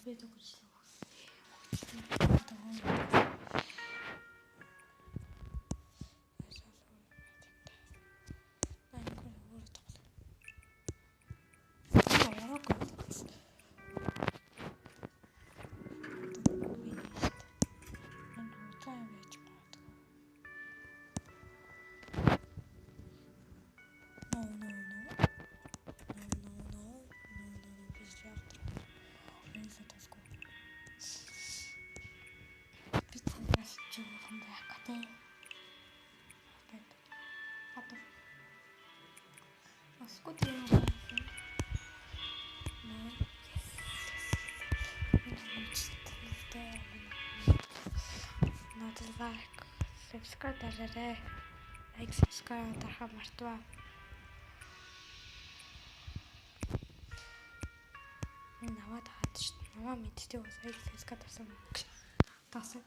Бэдэг гэж л. Subscribe дараарай. Like subscribe дарахаа мартваа. Наваад хаад шүү дээ. Наваа мэддэг бас like subscribe дарсан. Тасаа.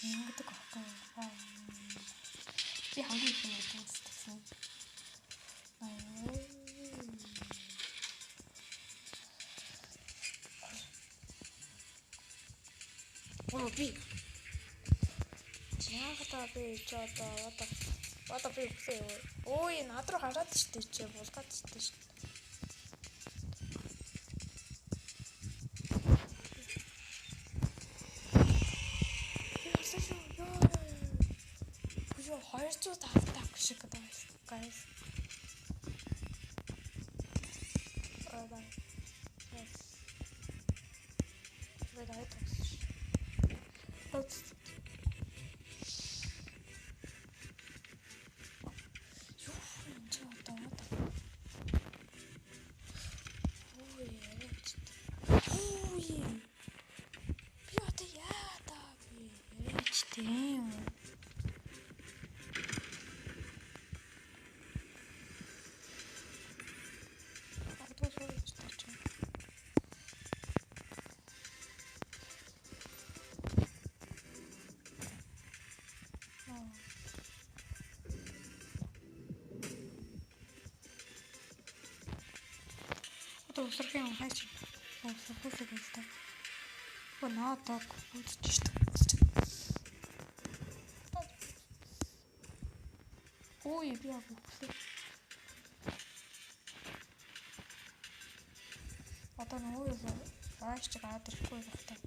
Ингэдэг байхгүй. Би хамгийн их юм үзсэн. Би яагаад би ч одоо би үгүй. Ой, над руу хараад штэ чи булгаад штэ. Юу 200 тавтаг шиг guys. Усрахын хаач. Усрахыг хэлдэг. Наадаг үзэж штэ. Ой, би авахгүй. Одоо нөгөө ааш чиг аадахгүй багтаа.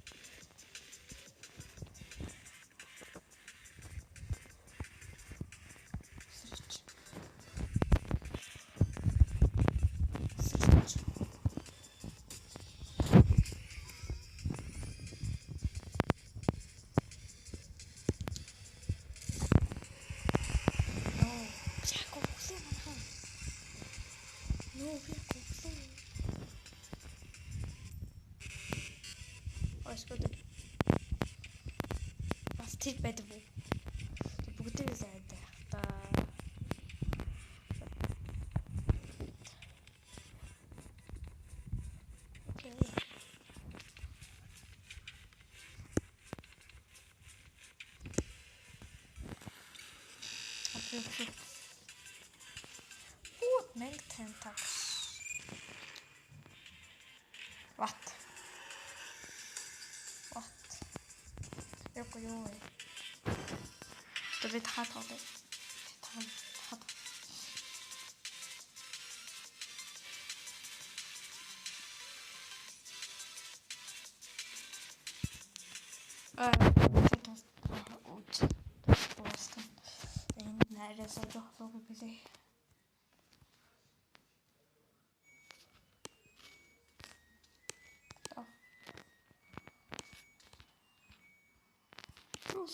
Бас тэр байдаг уу? Бүгдээ сайд байх та. Окей. What make tentacles? What? Юу вэ? Тэгээд хаад. Энэ найраас жоохлоо билээ.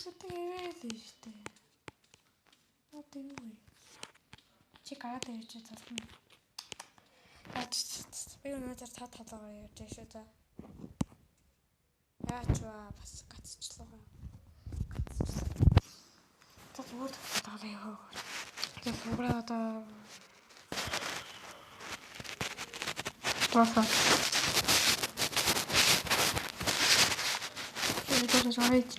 Сэтэвэдэж штэ. Одоо юу вэ? Чи гараад ирж цаасан. Би өнөөдөр та толгоо ярьж шүү дээ. Яачваа бас гацчлаа. За зүгээр толгоо яа. Тэр зүгээр одоо Тоса. Это же жойч.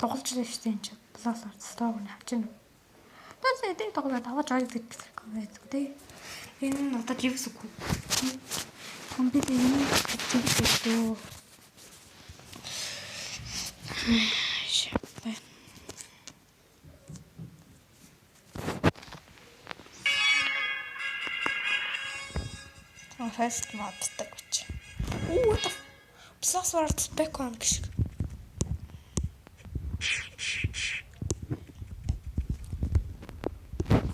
тоглолчлаа шүү дээ энэ чинь. Plus Arts Store-ыг авчихна. Тэсээ тийм тоглоод аваад join гэдэг комент үү. Энэ нь одоо живс үгүй. Компьютер энэ живс үү. Fast modдаг гэж. Оо та Plus Arts back-on гэж.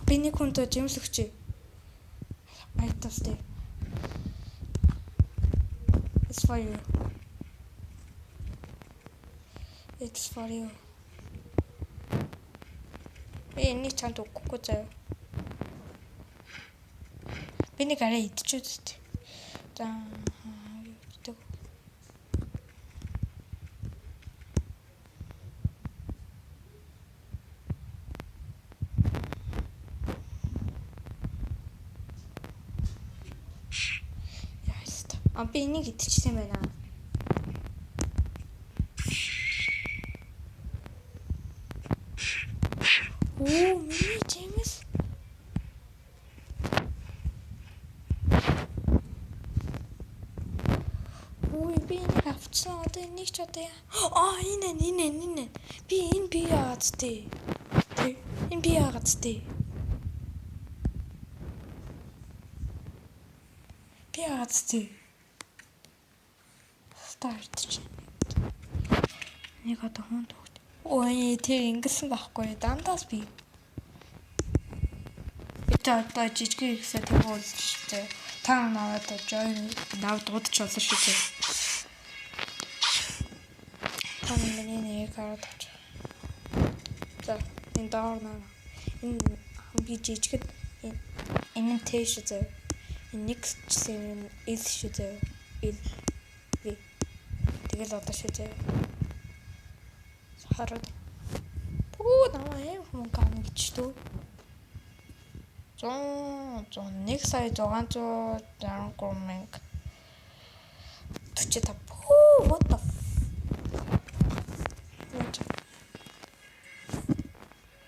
Биний хүнтэй жимсэгч. Айтастэй. It's for you. It's for you. Энийг чанд өгөхгүй заяа. Биний гараа идчихвээ. За юу. Би энийг идчихсэн байна. Оо, миний Джеймс. Ой, би энийг авчихсан. Одоо энийг ч одоо яа. Энэ. Би энэ би яагаад тээ. Энэ би яагаад тээ. Би яагаад тээ. Start чинь. Нэг одоо хүн төгт. Ой, тэр ингэсэн байхгүй. Дандаас би. Итэ одоо жижиг ихсээ тэр уулзчихтэй. Та наваад join нав дуудаж болно шүү дээ. Та миний нэг хараад авч. За, энэ доор наа. Энэ би жижигд энэ тэш зөө. Энэ next гэсэн ил шүү дээ. Ил. Тэгэл одоо шүү дээ. Хараад. Оо намаа юм хүн гам гэж дөө. 1 сая 663 мянга 45